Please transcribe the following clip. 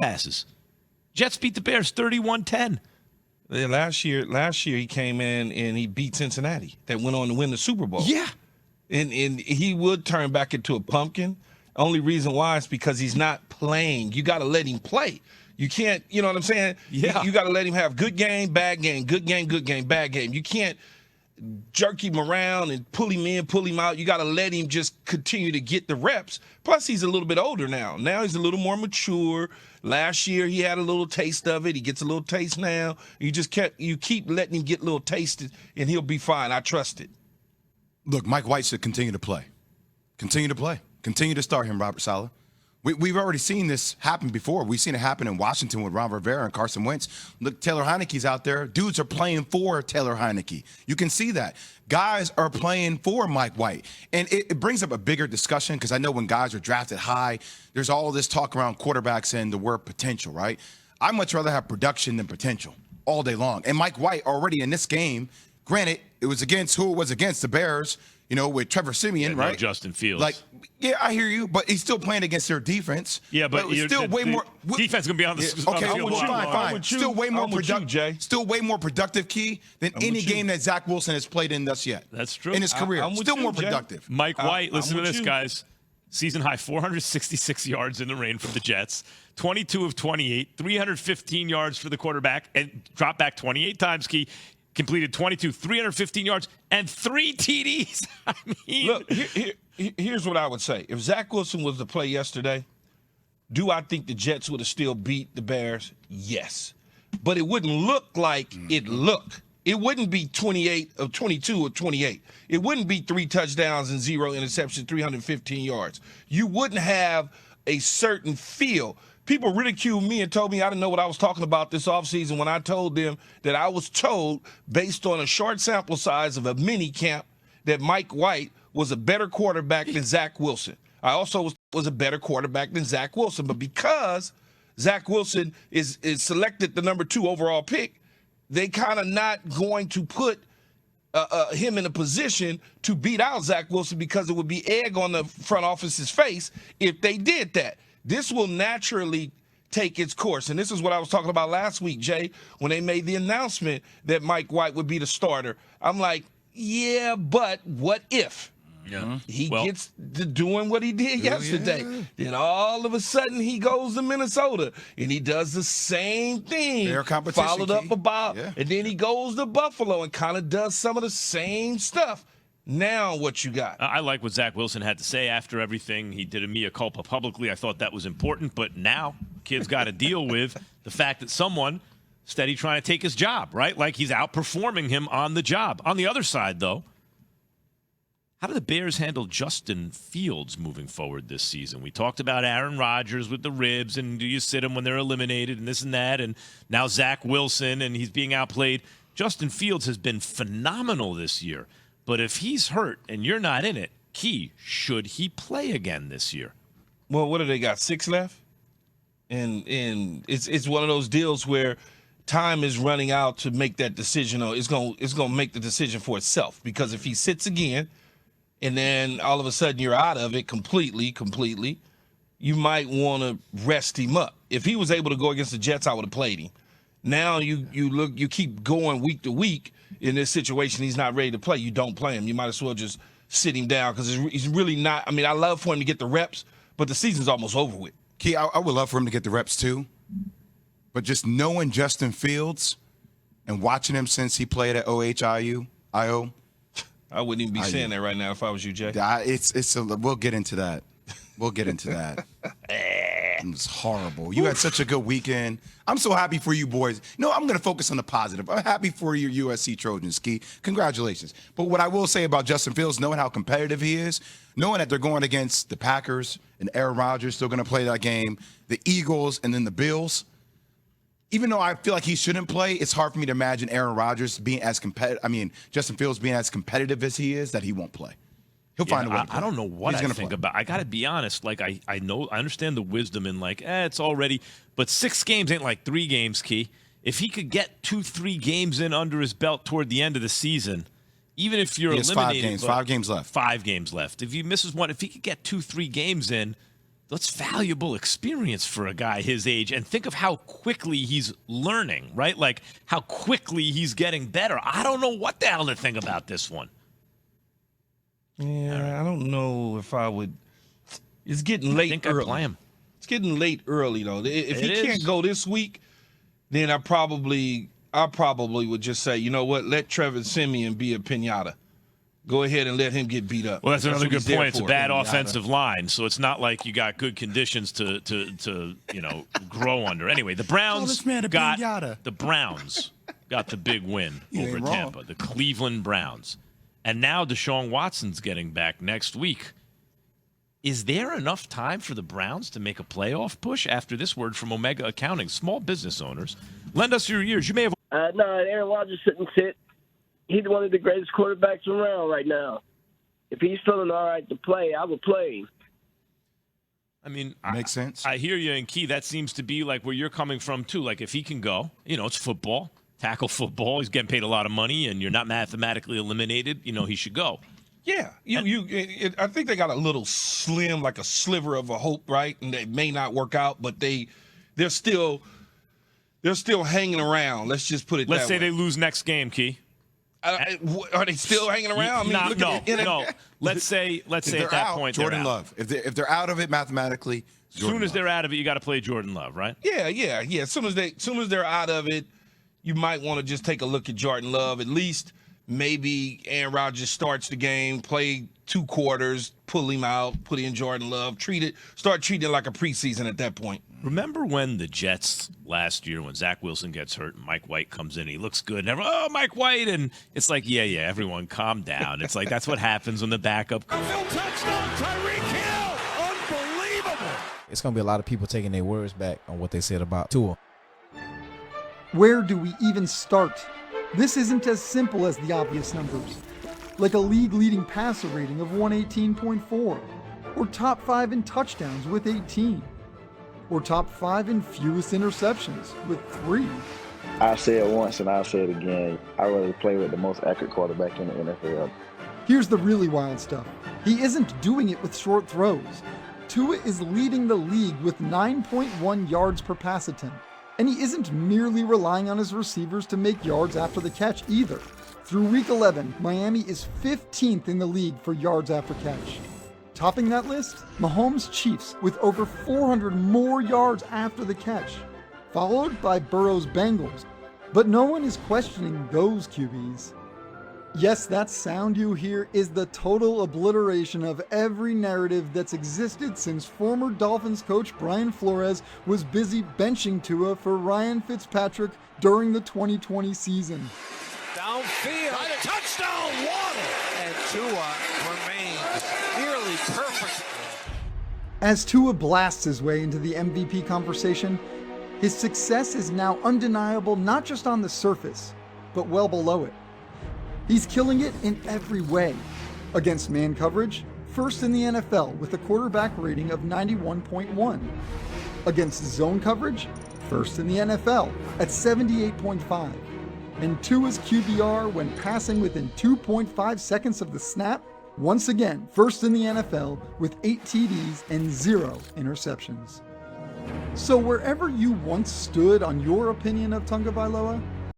passes. Jets beat the Bears 31-10. Yeah, last year he came in and he beat Cincinnati. That went on to win the Super Bowl. Yeah. And he would turn back into a pumpkin. Only reason why is because he's not playing. You got to let him play. You can't, you know what I'm saying? Yeah. You got to let him have good game, bad game, good game, bad game. You can't jerk him around and pull him in, pull him out. You got to let him just continue to get the reps. Plus, he's a little bit older now. Now he's a little more mature. Last year he had a little taste of it. He gets a little taste now. You keep letting him get a little taste, and he'll be fine. I trust it. Look, Mike White should continue to play. Continue to play. Continue to start him, Robert Saleh. We've already seen this happen before. We've seen it happen in Washington with Ron Rivera and Carson Wentz. Look, Taylor Heineke's out there. Dudes are playing for Taylor Heineke. You can see that. Guys are playing for Mike White. And it brings up a bigger discussion because I know when guys are drafted high, there's all this talk around quarterbacks and the word potential, right? I'd much rather have production than potential all day long. And Mike White already in this game, granted, it was against who it was against, the Bears, with Trevor Siemian, right? No Justin Fields. Yeah, I hear you, but he's still playing against their defense. Yeah, but still way more. Defense gonna be on the Okay, on the field. fine. Still way more productive. Still way more productive, Key, than any game that Zach Wilson has played in thus yet. That's true. In his career, still more Jay. productive. Mike White, listen to this, you. guys. Season high 466 yards in the rain from the Jets, 22 of 28, 315 yards for the quarterback, and dropped back 28 times. Key completed 22, 315 yards, and 3 TDs. I mean, Look, here's what I would say. If Zach Wilson was to play yesterday, do I think the Jets would have still beat the Bears? Yes. But it wouldn't look like it looked. It wouldn't be 28 of 22 or 28. It wouldn't be 3 touchdowns and 0 interceptions, 315 yards. You wouldn't have a certain feel. People ridiculed me and told me I didn't know what I was talking about this offseason when I told them that I was told, based on a short sample size of a mini camp, that Mike White was a better quarterback than Zach Wilson. I also was a better quarterback than Zach Wilson. But because Zach Wilson is selected the number 2 overall pick, they kind of not going to put him in a position to beat out Zach Wilson because it would be egg on the front office's face if they did that. This will naturally take its course. And this is what I was talking about last week, Jay, when they made the announcement that Mike White would be the starter. I'm like, yeah, but what if? Yeah. He gets to doing what he did yesterday. Yeah. Then all of a sudden he goes to Minnesota and he does the same thing. Fair competition, followed up about, and then he goes to Buffalo and kind of does some of the same stuff. Now what you got? I like what Zach Wilson had to say after everything. He did a mea culpa publicly. I thought that was important. But now kids got to deal with the fact that someone steady trying to take his job, right? Like he's outperforming him on the job. On the other side, though, how do the Bears handle Justin Fields moving forward this season? We talked about Aaron Rodgers with the ribs, and do you sit him when they're eliminated and this and that, and now Zach Wilson, and he's being outplayed. Justin Fields has been phenomenal this year. But if he's hurt and you're not in it, Key, should he play again this year? Well, what do they got, 6 left? And it's one of those deals where time is running out to make that decision. Or it's gonna make the decision for itself. Because if he sits again, and then all of a sudden you're out of it completely, you might want to rest him up. If he was able to go against the Jets, I would have played him. Now you keep going week to week. In this situation, he's not ready to play. You don't play him. You might as well just sit him down because he's really not. I mean, I love for him to get the reps, but the season's almost over with. Key, I would love for him to get the reps too, but just knowing Justin Fields and watching him since he played at OHIU, I wouldn't even be saying that right now if I was you, Jay. We'll get into that. It was horrible. You had such a good weekend. I'm so happy for you boys. No, I'm going to focus on the positive. I'm happy for your USC Trojans, Key. Congratulations. But what I will say about Justin Fields, knowing how competitive he is, knowing that they're going against the Packers and Aaron Rodgers still going to play that game, the Eagles, and then the Bills, even though I feel like he shouldn't play, it's hard for me to imagine Aaron Rodgers being as competitive. I mean, Justin Fields being as competitive as he is, that he won't play. He'll find a way to play. I don't know what I think about. I got to be honest. Like I understand the wisdom in like, it's already. But 6 games ain't like 3 games, Key. If he could get 2-3 games in under his belt toward the end of the season, even if you're eliminated, 5 games left. 5 games left. If he misses one, if he could get 2-3 games in, that's valuable experience for a guy his age. And think of how quickly he's learning, right? Like how quickly he's getting better. I don't know what the hell to think about this one. Yeah, I don't know if I would. It's getting late I think early. I play him. It's getting late early though. If It he can't is. go this week, then I probably would just say, you know what, let Trevor Siemian be a pinata. Go ahead and let him get beat up. Well, that's another what good he's there point. It's a for. bad Pinata. offensive line, so it's not like you got good conditions to grow under. Anyway, the Browns this man a got pinata. the Browns got the big win You over ain't wrong. Tampa, the Cleveland Browns. And now Deshaun Watson's getting back next week. Is there enough time for the Browns to make a playoff push after this word from Omega Accounting? Small business owners, lend us your ears. You may have. No, Aaron Rodgers shouldn't sit. He's one of the greatest quarterbacks around right now. If he's feeling all right to play, I would play him. I mean, Makes sense. I hear you, and Key, that seems to be like where you're coming from, too. Like, if he can go, it's football, tackle football. He's getting paid a lot of money, and you're not mathematically eliminated. He should go. Yeah, I think they got a little slim, like a sliver of a hope, right? And they may not work out, but they're still hanging around. Let's just put it Let's that say way. they lose next game, Key. Are they still hanging around? No. Let's say If at they're that out, point Jordan they're out. Love. If they're out of it mathematically, As soon as they're out of it, you got to play Jordan Love, right? Yeah. As soon as they're out of it, you might want to just take a look at Jordan Love. At least maybe Aaron Rodgers starts the game, play 2 quarters, pull him out, put in Jordan Love, start treating it like a preseason at that point. Remember when the Jets last year, when Zach Wilson gets hurt and Mike White comes in, he looks good, and everyone, oh, Mike White, and it's like, yeah, everyone calm down. It's like that's what happens when the backup. Touchdown, Tyreek Hill! Unbelievable! It's going to be a lot of people taking their words back on what they said about Tua. Where do we even start? This isn't as simple as the obvious numbers, like a league-leading passer rating of 118.4, or top 5 in touchdowns with 18, or top 5 in fewest interceptions with 3. I say it once and I'll say it again. I'd rather play with the most accurate quarterback in the NFL. Here's the really wild stuff. He isn't doing it with short throws. Tua is leading the league with 9.1 yards per pass attempt. And he isn't merely relying on his receivers to make yards after the catch either. Through week 11, Miami is 15th in the league for yards after catch. Topping that list, Mahomes' Chiefs with over 400 more yards after the catch, followed by Burrow's Bengals. But no one is questioning those QBs. Yes, that sound you hear is the total obliteration of every narrative that's existed since former Dolphins coach Brian Flores was busy benching Tua for Ryan Fitzpatrick during the 2020 season. Downfield, touchdown, Waddle! And Tua remains nearly perfect. As Tua blasts his way into the MVP conversation, his success is now undeniable not just on the surface, but well below it. He's killing it in every way. Against man coverage, first in the NFL with a quarterback rating of 91.1. Against zone coverage, first in the NFL at 78.5. And Tua's QBR when passing within 2.5 seconds of the snap, once again, first in the NFL with 8 TDs and 0 interceptions. So wherever you once stood on your opinion of Tagovailoa,